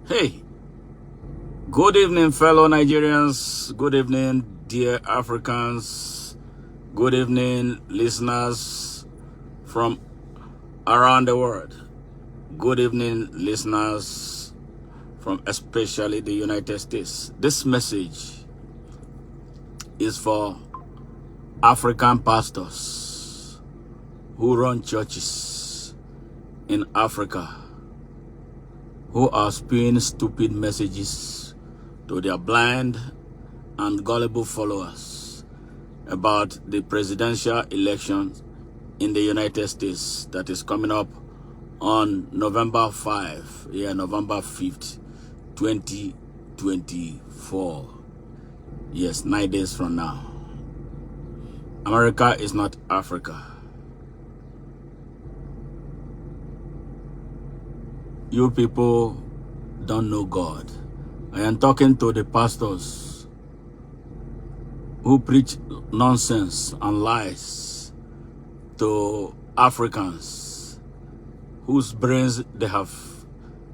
Hey, good evening, fellow Nigerians. Good evening, dear Africans. Good evening, listeners from around the world. Good evening, listeners from especially the United States. This message is for African pastors who run churches in Africa, who are spewing stupid messages to their blind and gullible followers about the presidential election in the United States that is coming up on November 5th, 2024. Yes, 9 days from now. America is not Africa. You people don't know God. I am talking to the pastors who preach nonsense and lies to Africans whose brains they have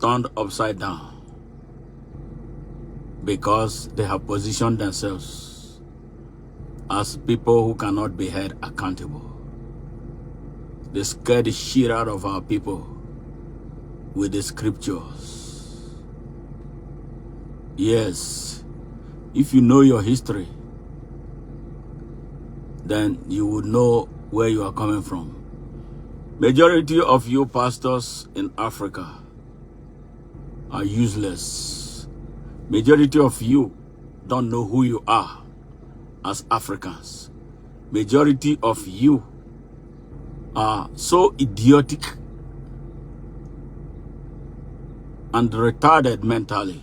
turned upside down because they have positioned themselves as people who cannot be held accountable. They scare the shit out of our people with the scriptures. Yes, if you know your history, then you would know where you are coming from. Majority of you pastors in Africa are useless. Majority of you don't know who you are as Africans. Majority of you are so idiotic and retarded mentally.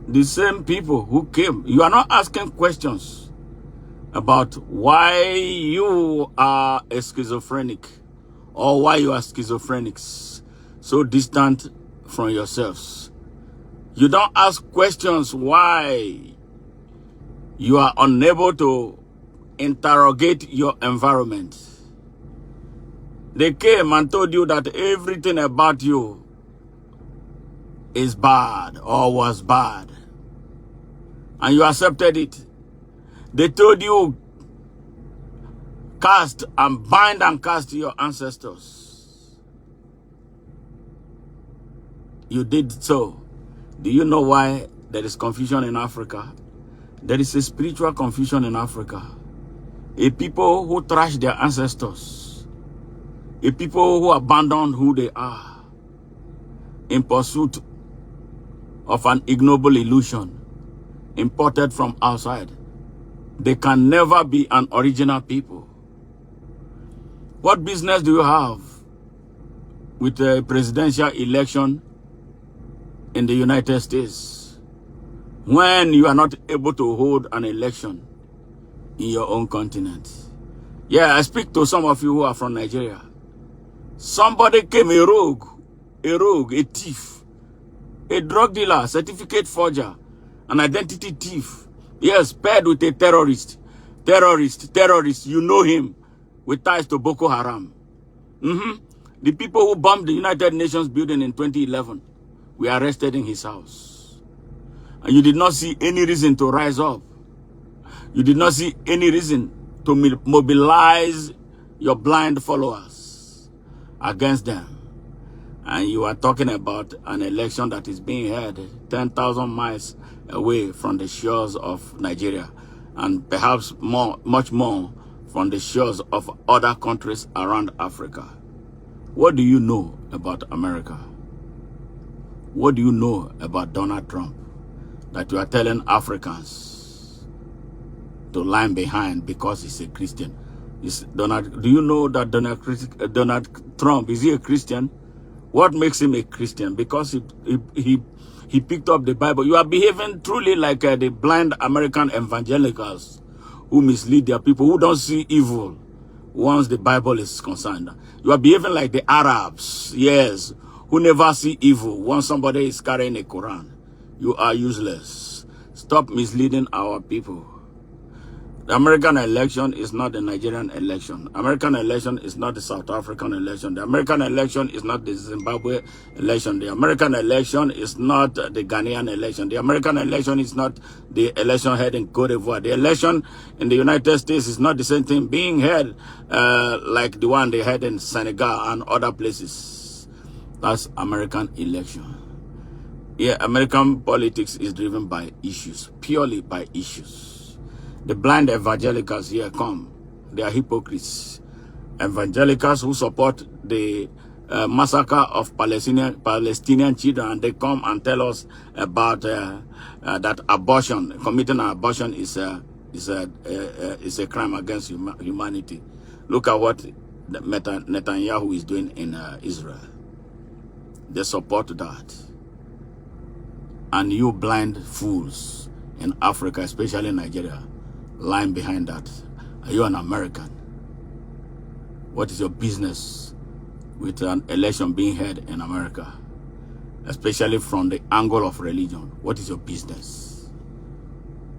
The same people who came, you are not asking questions about why you are a schizophrenic or why you are schizophrenics, so distant from yourselves. You don't ask questions why you are unable to interrogate your environment. They came and told you that everything about you is bad or was bad, and you accepted it. They told you cast and bind and cast your ancestors. You did so. Do you know why there is confusion in Africa? There is a spiritual confusion in Africa. A people who trash their ancestors. A people who abandon who they are in pursuit of an ignoble illusion imported from outside. They can never be an original people. What business do you have with a presidential election in the United States when you are not able to hold an election in your own continent? Yeah, I speak to some of you who are from Nigeria. Somebody came, a rogue, a thief, a drug dealer, certificate forger, an identity thief. Yes, paired with a terrorist. You know him with ties to Boko Haram. The people who bombed the United Nations building in 2011 were arrested in his house. And you did not see any reason to rise up. You did not see any reason to mobilize your blind followers against them. And you are talking about an election that is being held 10,000 miles away from the shores of Nigeria, and perhaps much more from the shores of other countries around Africa. What do you know about America? What do you know about Donald Trump that you are telling Africans to line behind because he's a Christian? Do you know that Donald Trump, is he a Christian? What makes him a Christian? Because he picked up the Bible. You are behaving truly like the blind American evangelicals who mislead their people, who don't see evil once the Bible is concerned. You are behaving like the Arabs, yes, who never see evil once somebody is carrying a Quran. You are useless. Stop misleading our people. The American election is not the Nigerian election. American election is not the South African election. The American election is not the Zimbabwe election. The American election is not the Ghanaian election. The American election is not the election held in Cote d'Ivoire. The election in the United States is not the same thing being held like the one they had in Senegal and other places. That's American election. Yeah, American politics is driven by issues, purely by issues. The blind evangelicals here come. They are hypocrites. Evangelicals who support the massacre of Palestinian children, and they come and tell us about that abortion, committing an abortion is a crime against humanity. Look at what Netanyahu is doing in Israel. They support that. And you blind fools in Africa, especially Nigeria, lying behind that. Are you an American? What is your business with an election being held in America? Especially from the angle of religion. What is your business?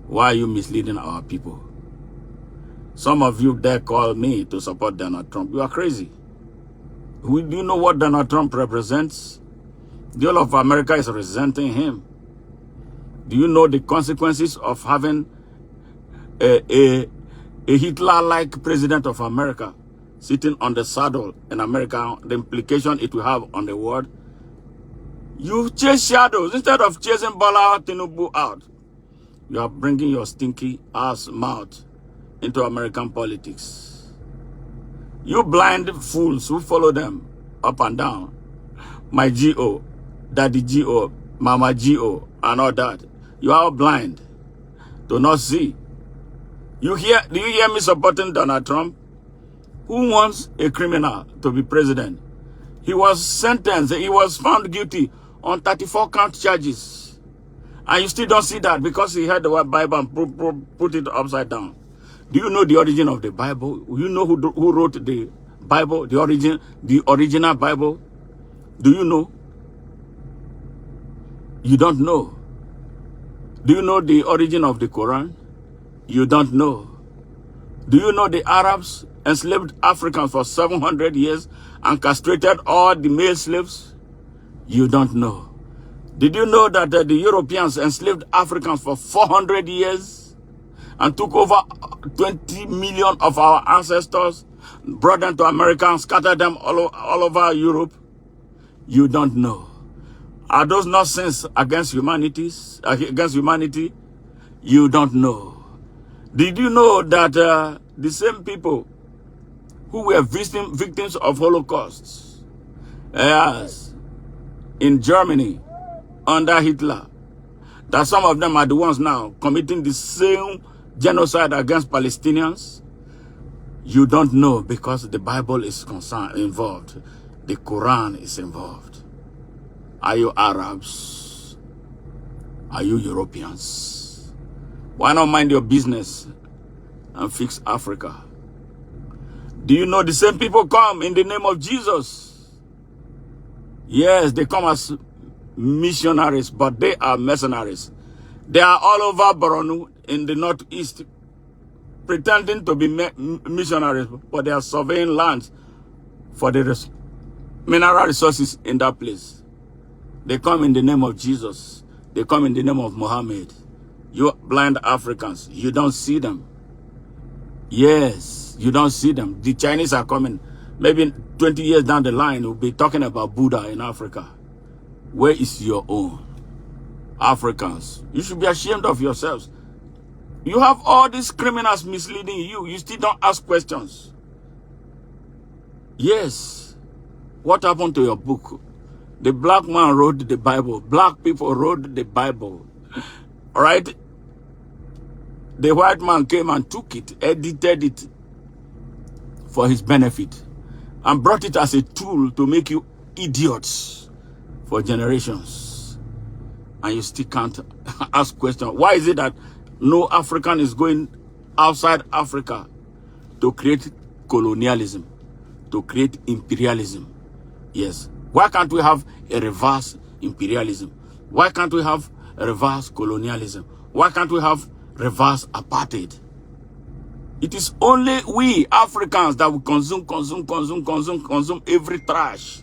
Why are you misleading our people? Some of you dare call me to support Donald Trump. You are crazy. Do you know what Donald Trump represents? The whole of America is resenting him. Do you know the consequences of having a Hitler-like president of America sitting on the saddle in America, the implication it will have on the world? You chase shadows instead of chasing Bola Tinubu out. You are bringing your stinky ass mouth into American politics. You blind fools who follow them up and down. My G.O., Daddy G.O., Mama G.O., and all that. You are all blind. Do not see. Do you hear me supporting Donald Trump? Who wants a criminal to be president? He was sentenced, he was found guilty on 34 count charges. And you still don't see that because he had the word Bible and put it upside down. Do you know the origin of the Bible? You know who wrote the Bible, the original Bible? Do you know? You don't know. Do you know the origin of the Quran? You don't know. Do you know the Arabs enslaved Africans for 700 years and castrated all the male slaves? You don't know. Did you know that the Europeans enslaved Africans for 400 years and took over 20 million of our ancestors, brought them to America and scattered them all over Europe? You don't know. Are those not sins against humanity? You don't know. Did you know that the same people who were victims of Holocausts, yes, in Germany under Hitler, that some of them are the ones now committing the same genocide against Palestinians? You don't know because the Bible is involved. The Quran is involved. Are you Arabs? Are you Europeans? Why not mind your business and fix Africa? Do you know the same people come in the name of Jesus? Yes, they come as missionaries, but they are mercenaries. They are all over Borno in the northeast, pretending to be missionaries, but they are surveying lands for the mineral resources in that place. They come in the name of Jesus. They come in the name of Muhammad. You blind Africans, you don't see them. Yes, you don't see them. The Chinese are coming. Maybe 20 years down the line, we'll be talking about Buddha in Africa. Where is your own? Africans, you should be ashamed of yourselves. You have all these criminals misleading you. You still don't ask questions. Yes. What happened to your book? The black man wrote the Bible. Black people wrote the Bible. All right? The white man came and took it, edited it for his benefit, and brought it as a tool to make you idiots for generations. And you still can't ask questions. Why is it that no African is going outside Africa to create colonialism, to create imperialism? Yes. Why can't we have a reverse imperialism? Why can't we have a reverse colonialism? Why can't we have reverse apartheid? It is only we Africans that will consume every trash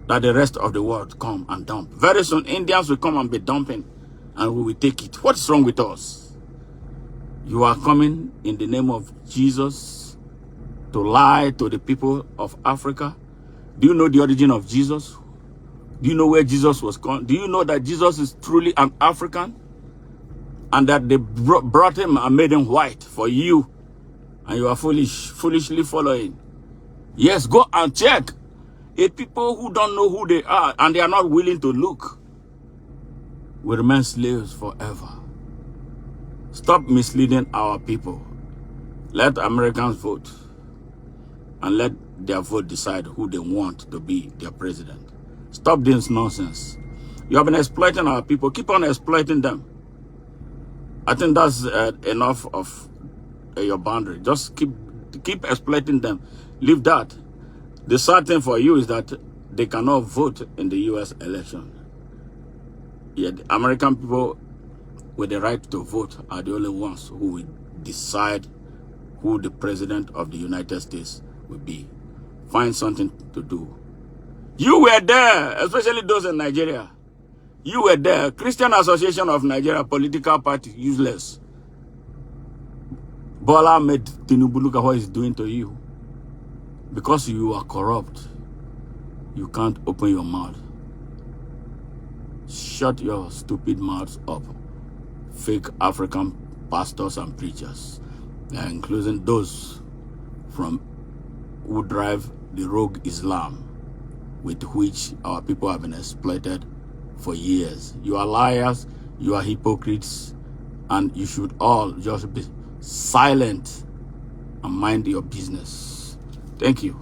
that the rest of the world come and dump. Very soon, Indians will come and be dumping, and we will take it. What's wrong with us? You are coming in the name of Jesus to lie to the people of Africa. Do you know the origin of Jesus? Do you know where Jesus was born? Do you know that Jesus is truly an African? And that they brought him and made him white for you. And you are foolishly following. Yes, go and check. A people who don't know who they are and they are not willing to look will remain slaves forever. Stop misleading our people. Let Americans vote. And let their vote decide who they want to be their president. Stop this nonsense. You have been exploiting our people. Keep on exploiting them. I think that's enough of your boundary. Just keep exploiting them. Leave that. The sad thing for you is that they cannot vote in the U.S. election. Yet the American people with the right to vote are the only ones who will decide who the president of the United States will be. Find something to do. You were there, especially those in Nigeria. You were there. Christian Association of Nigeria, political party, useless. Bola made Tinubu look at what he's doing to you. Because you are corrupt, you can't open your mouth. Shut your stupid mouths up. Fake African pastors and preachers, including those from who drive the rogue Islam with which our people have been exploited for years. You are liars, you are hypocrites, and you should all just be silent and mind your business. Thank you.